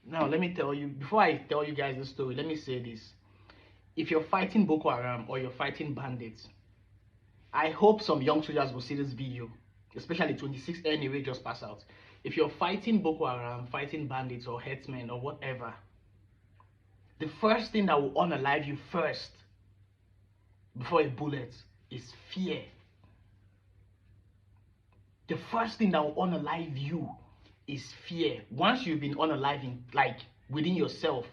Now, let me tell you, before I tell you guys the story, let me say this. If you're fighting Boko Haram or you're fighting bandits, I hope some young soldiers will see this video, especially 26 anyway just pass out. If you're fighting Boko Haram, fighting bandits or headsmen or whatever, the first thing that will unalive you first before a bullet is fear. The first thing that will unalive you is fear. Once you've been unaliving, like within yourself,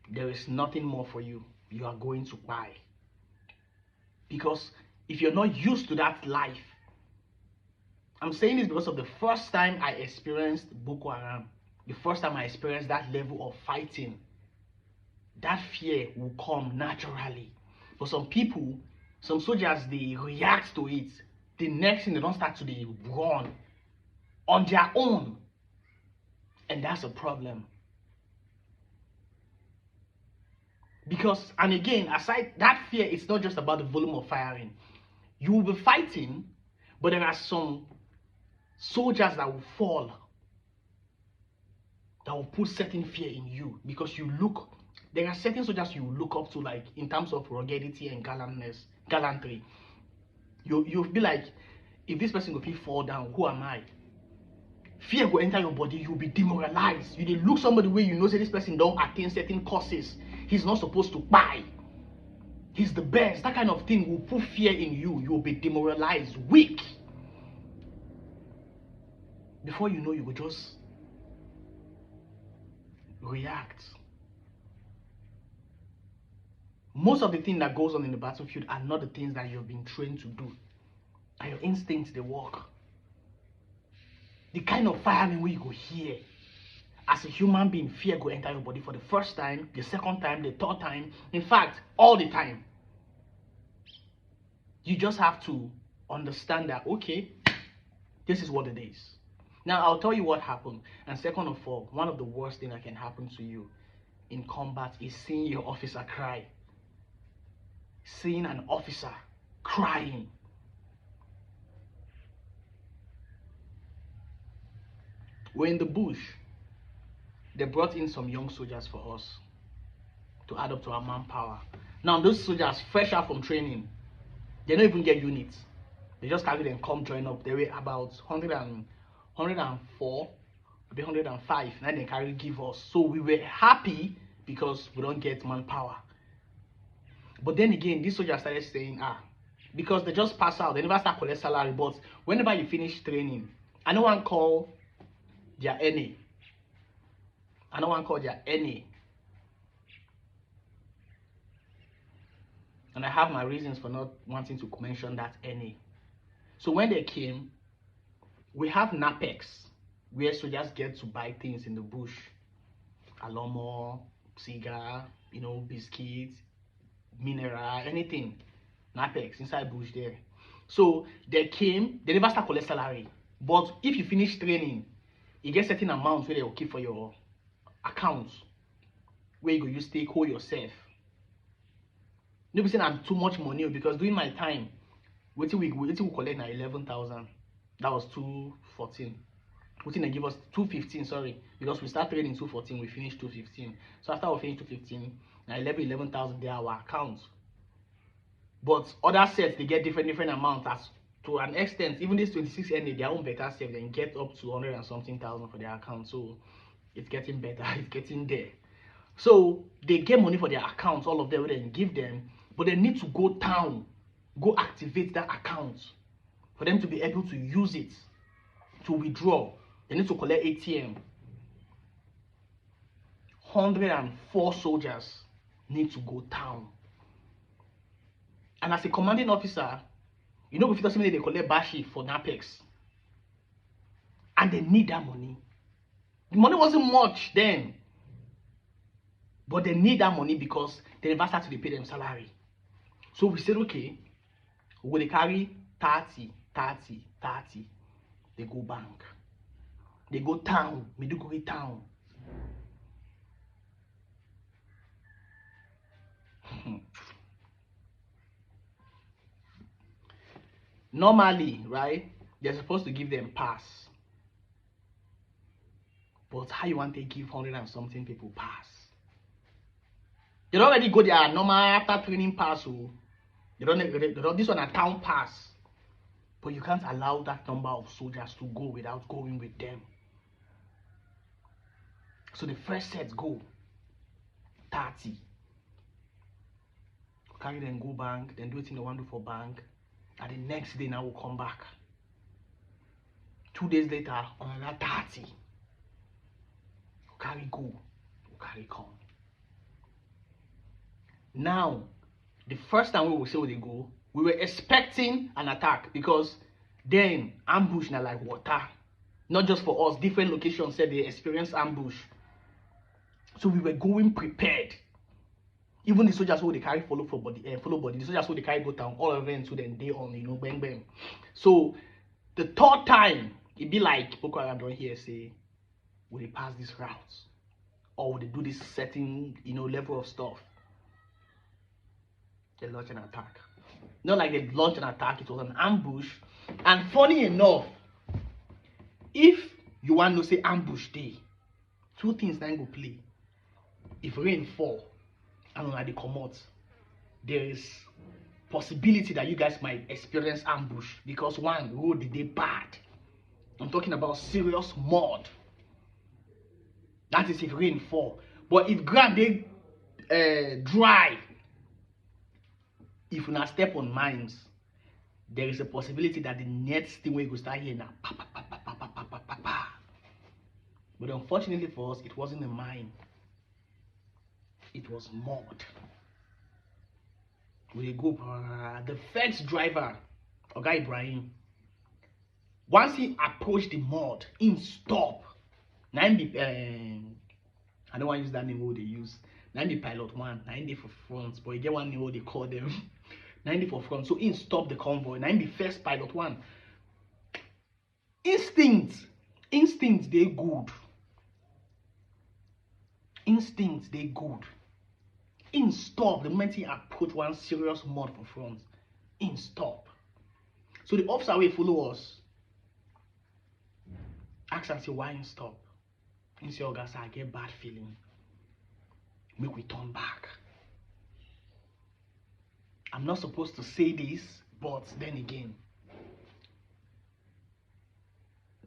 there is nothing more for you. You are going to die. Because if you're not used to that life, I'm saying this because of the first time I experienced Boko Haram, the first time I experienced that level of fighting, that fear will come naturally. For some people, some soldiers, they react to it. The next thing, they don't start to run on their own. And that's a problem. Because, and again, aside that fear, it's not just about the volume of firing. You will be fighting, but there are some soldiers that will fall, that will put certain fear in you, because you look, there are certain soldiers you look up to, like in terms of ruggedity and gallantry. You'll be like, if this person will fall down, who am I? Fear will enter your body, you'll be demoralized. You look somebody where you know say this person don't attain certain courses. He's not supposed to buy. He's the best. That kind of thing will put fear in you. You'll be demoralized, weak. Before you know, you will just react. Most of the things that goes on in the battlefield are not the things that you've been trained to do. And your instincts, they work. The kind of firing where you go hear, as a human being, fear go enter your body for the first time, the second time, the third time. In fact, all the time. You just have to understand that, okay, this is what it is. Now, I'll tell you what happened. And second of all, one of the worst things that can happen to you in combat is seeing your officer cry. Seeing an officer crying. We're in the bush. They brought in some young soldiers for us to add up to our manpower. Now, those soldiers, fresh out from training, they don't even get units. They just carry them, come join up. They were about 104, maybe 105, and then they carry give us. So we were happy because we don't get manpower. But then again, these soldiers started saying, because they just pass out, they never start collect salary. But whenever you finish training, I don't want to call their NA. I don't want to call their NA. And I have my reasons for not wanting to mention that NA. So when they came, we have NAPEX, where soldiers get to buy things in the bush. Alomo, cigar, biscuits, mineral, anything. NAPEX, inside bush there. So they came, they never start collect salary. But if you finish training, you get certain amounts where they will keep for your accounts, where you go use take hold yourself. Nobody saying I'm too much money, because during my time, we collect now 11,000. That was 214. Wetin they give us 215, sorry, because we start trading 214, we finish 215. So after we finish 215, now 11,000 they are our accounts. But other sets, they get different amounts. As to an extent, even this 26 NA, their own better set, they get up to 100 and something thousand for their account. So it's getting better, it's getting there. So they get money for their accounts, all of them, they give them, but they need to go town, go activate that account for them to be able to use it to withdraw. They need to collect ATM. 104 soldiers need to go town. And as a commanding officer, if it doesn't mean they collect bashi for NAPEX, and they need that money. The money wasn't much then, but they need that money because they never started to pay them salary. So we said, okay, we carry 30. They go bank. They go town, Maiduguri town. Normally, right, they're supposed to give them pass. But how you want to give 100 and something people pass? They don't already go their normal after training pass. Oh. They don't this one a town pass. But you can't allow that number of soldiers to go without going with them. So the first set go 30. Carry them go bank, then do it in the one do for bank. And the next day now we'll come back. 2 days later, another 30. Carry go, carry come. Now, the first time we will say where they go, we were expecting an attack because then ambush na like water. Not just for us, different locations said they experienced ambush. So we were going prepared. Even the soldiers who they carry follow body, the soldiers who they carry go down, all of them so then they on, bang bang. So the third time, it be like Boko Haram don't hear say, will they pass this route? Or will they do this certain, level of stuff? They launch an attack. Not like they launched an attack, it was an ambush. And funny enough, if you want to say ambush day, two things then go play. If rain fall and when they come out, there is possibility that you guys might experience ambush because one, road they bad. I'm talking about serious mud. That is if rain fall. But if ground they dry, if you not step on mines, there is a possibility that the next thing we go start here now. But unfortunately for us, it wasn't a mine. It was mud. We go the first driver, Oga Ibrahim. Once he approached the mud, in stop. I don't want to use that name what they use. 90 pilot one, 90 for front, but you get one name what they call them. 90 for front. So in stop the convoy. 90 first pilot one. Instinct they good. Instinct they good. In stop the moment he approach one serious mud for front. In stop. So the officer will follow us. Ask and say why in stop. In say Oga I get bad feeling. Make we turn back. I'm not supposed to say this, but then again,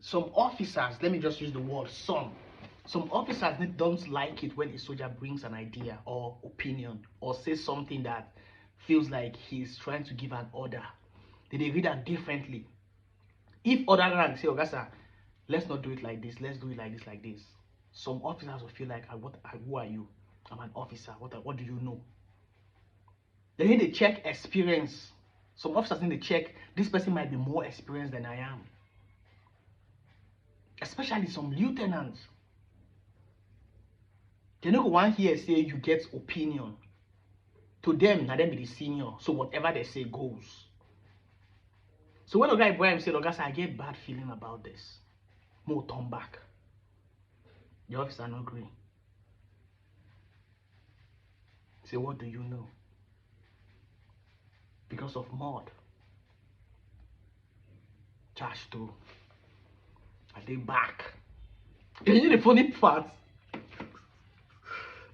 some officers, let me just use the word some officers don't like it when a soldier brings an idea or opinion or says something that feels like he's trying to give an order. They read that differently. If other ranks say, Oga, let's not do it like this, let's do it like this. Some officers will feel like, who are you? I'm an officer. What do you know? They need to check experience. Some officers need to check, this person might be more experienced than I am. Especially some lieutenants. They don't want here say you get opinion. To them, now them be the senior. So whatever they say goes. So when the guy Ibrahim said, Oga, I get bad feeling about this. More turn back. The officer not agree. Say, what do you know? Because of mud. Charge through. Are they back? You know the funny part?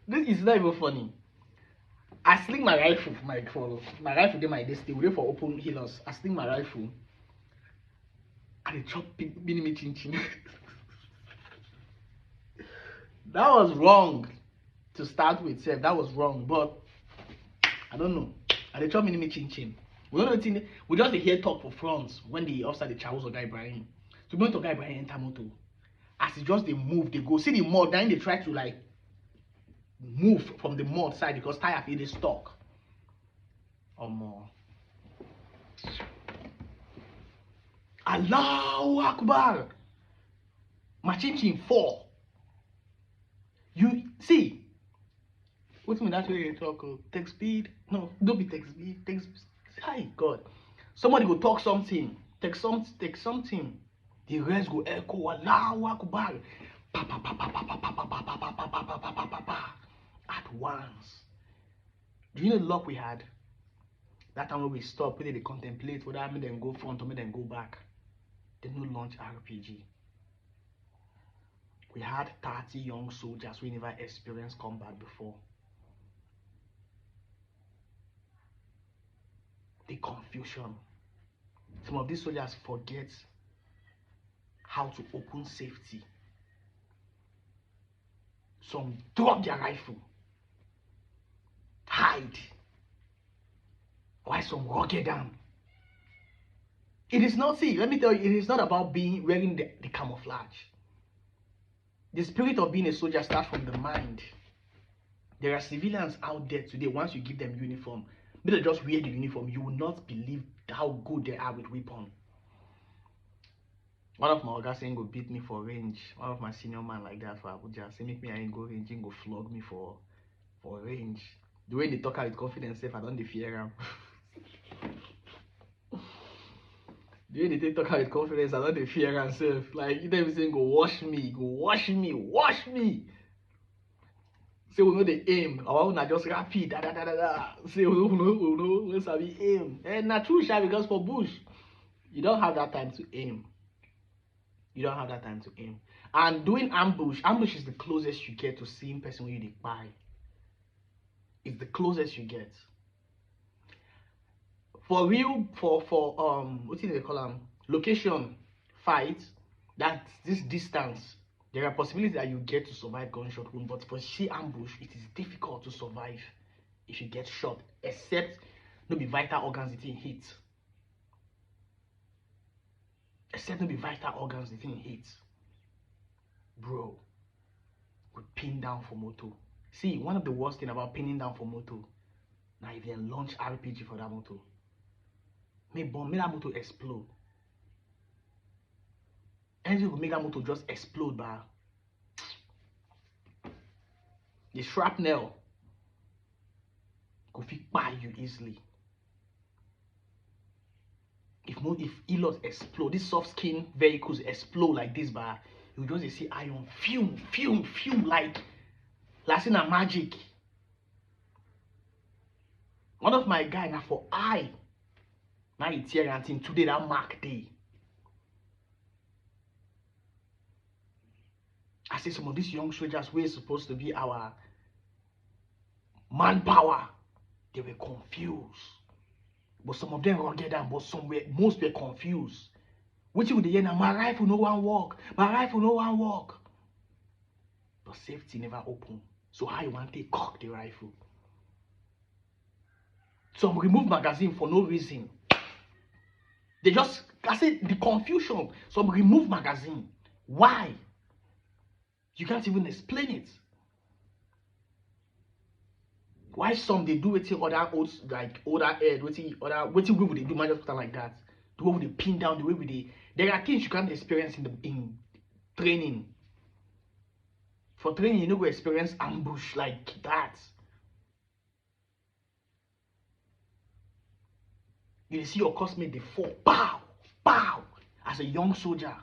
This is not even funny. I sling my rifle for my follow. My rifle did my destiny. We wait for open healers. I sling my rifle. And they chop Minimie chin chin. That was wrong to start with. That was wrong. But I don't know. And they chop Minimie chin chin. We don't know anything. We just hear talk for fronts when the officer the Charles or Guy Ibrahim. So going to Guy Ibrahim enter moto. As it just they move, they go see the mud. Then they try to like move from the mud side because tire feel they stuck. Or more. Allahu Akbar. My chin chin fall. You see. What's me that way you talk? Text speed? No, don't be text speed. Text. Hi God. Somebody go talk something. Text something. The rest go echo. Allahu Akbar. Pa pa pa pa pa pa pa pa pa pa pa pa pa pa pa pa at once. Do you know the luck we had? That time when we stopped, we did contemplate whether I made them go front or made them go back. They no launch RPG. We had 30 young soldiers who never experienced combat before. The confusion. Some of these soldiers forget how to open safety. Some drop their rifle, hide, while some rugged down. It is not, see, let me tell you, it is not about wearing the camouflage. The spirit of being a soldier starts from the mind. There are civilians out there today, once you give them uniform, they just wear the uniform, you will not believe how good they are with weapon. One of my ogas saying go beat me for range. One of my senior man like that for Abuja say make me I ain't go range, and go flog me for range. The way they talk out with confidence, I don't fear him. The way they talk out with confidence, I don't fear himself. Like them saying go wash me, wash me. Say we know the aim. I want to just rapid, da da da da da. Say we know, let's have the aim. And not true, because for bush, you don't have that time to aim. You don't have that time to aim. And doing ambush is the closest you get to seeing person when you buy. It's the closest you get. For real, for what do they call them? Location fight, that's this distance. There are possibilities that you get to survive gunshot wound, but for sheer ambush, it is difficult to survive if you get shot, except no be vital organs it in hit. Except no be vital organs it in hit. Bro, we pin down for moto. See, one of the worst thing about pinning down for moto, now if you launch RPG for that moto, make that moto explode. Anything will make that motor just explode, but the shrapnel could fit by you easily. If Elos explode, these soft skin vehicles explode like this, but you just see iron fume like in a magic. One of my guy now for eye, now it's here until today that mark day. I say some of these young soldiers were supposed to be our manpower. They were confused. But some of them rugged down, but most were confused. Which would the end? My rifle no one walk. My rifle no one walk. But safety never open. So how you want to cock the rifle? Some remove magazine for no reason. They just, I say the confusion. Some remove magazine. Why? You can't even explain it. Why some they do it in other older head, what way would they do magic like that? The way would they pin down, the way would they. There are things you can't experience in training. For training, you know, go experience ambush like that. You see your cosmate they fall, pow. As a young soldier,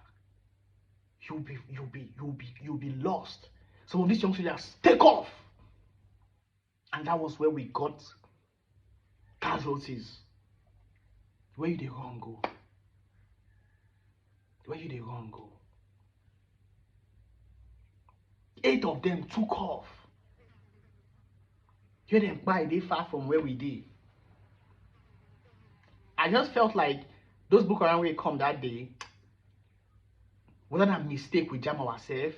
you'll be lost. Some of these young soldiers take off. And that was where we got casualties. Where you they run go? Where you they run go? 8 of them took off. Here them by they far from where we did. I just felt like those Boko Haram will come that day. Wasn't a mistake we jam ourselves,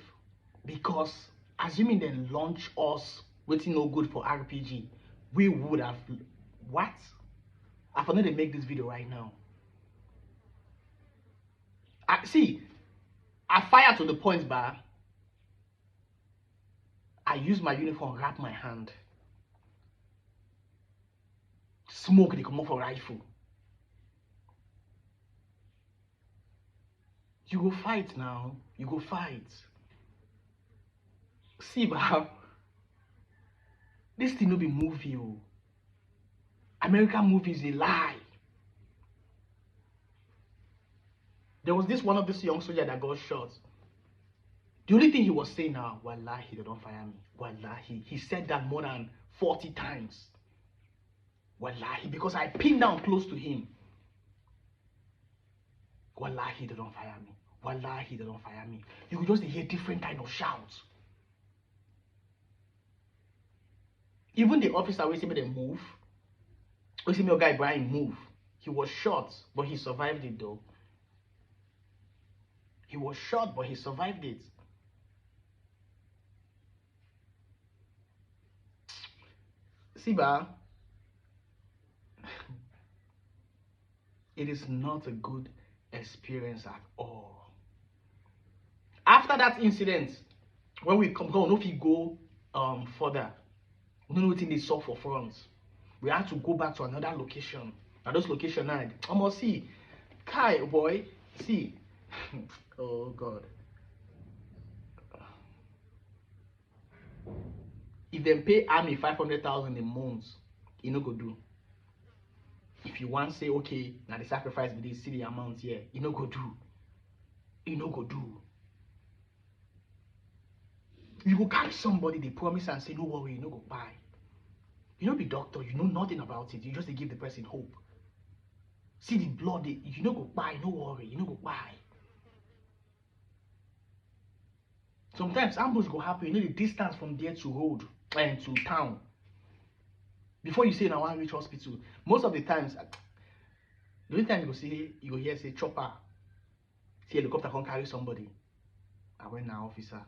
because assuming they launch us waiting no good for RPG, we would have what? I forgot to make this video right now. I fire to the point bar. I use my uniform, wrap my hand. Smoke they come off a rifle. You go fight now. You go fight. See, bah, this thing no be movie. Oh. American movies, they lie. There was one of these young soldiers that got shot. The only thing he was saying now, wallahi, they don't fire me. Wallahi. He said that more than 40 times. Wallahi, because I pinned down close to him. Wallahi, they don't fire me. Wallahi, they don't fire me. You could just hear different kind of shouts. Even the officer will see me they move. We see me a guy Brian move. He was shot, but he survived it though. He was shot, but he survived it. Siba, it is not a good experience at all. After that incident, when we come, no, if you go further, we don't know what they saw for front. We had to go back to another location. And those location now, almost see, Kai boy, see, oh God. If they pay army 500,000 a month, you no go do. If you want say okay, now the sacrifice with this city amount here, you no go do. You no go do. You go catch somebody, they promise and say no worry, you no go buy. You no be doctor, you know nothing about it. You just give the person hope. See the blood, you no go buy, no worry, you no go buy. Sometimes ambush go happen, you know the distance from there to road and to town. Before you say now one reach hospital, most of the times, the only time you go see, you go hear say chopper, see helicopter can carry somebody. I went now officer.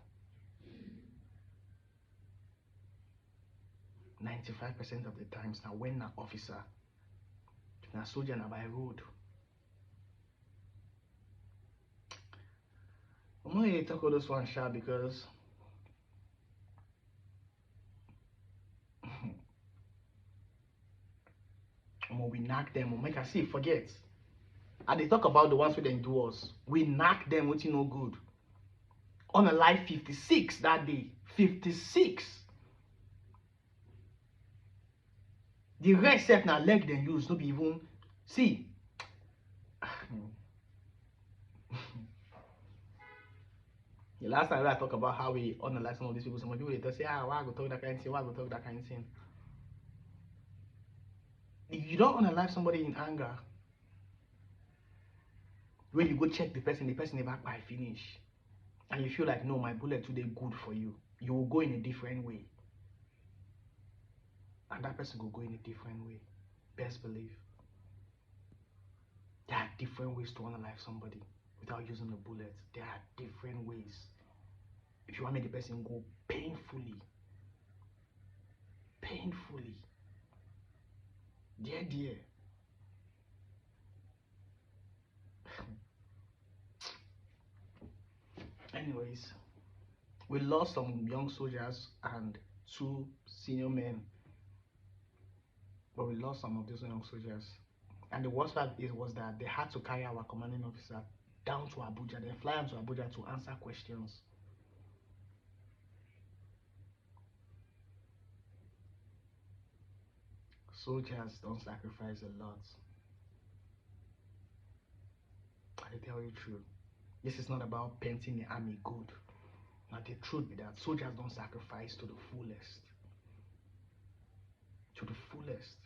95% of the times now when na officer, na soldier na by road. I'm not here to talk about this one sharp because we knock them, we make us see forget. And they talk about the ones who then do us. We knock them with no good. On a live 56 that day. 56. The rest set na leg then use, no be even see. The last time I talk about how we analyze some of these people, some people they say, why I go talk that kind of thing, why I go talk that kind of thing. If you don't unalive somebody in anger, when you go check the person never buy finish. And you feel like, no, my bullet today good for you. You will go in a different way. And that person will go in a different way. Best believe. There are different ways to unalive somebody without using a bullet. There are different ways. If you want to make the person go painfully. Dear. Anyways, we lost some young soldiers and 2 senior men. But we lost some of those young soldiers. And the worst part was that they had to carry our commanding officer down to Abuja, then fly him to Abuja to answer questions. Soldiers don't sacrifice a lot. I tell you the truth. This is not about painting the army good. Now the truth be that soldiers don't sacrifice to the fullest. To the fullest.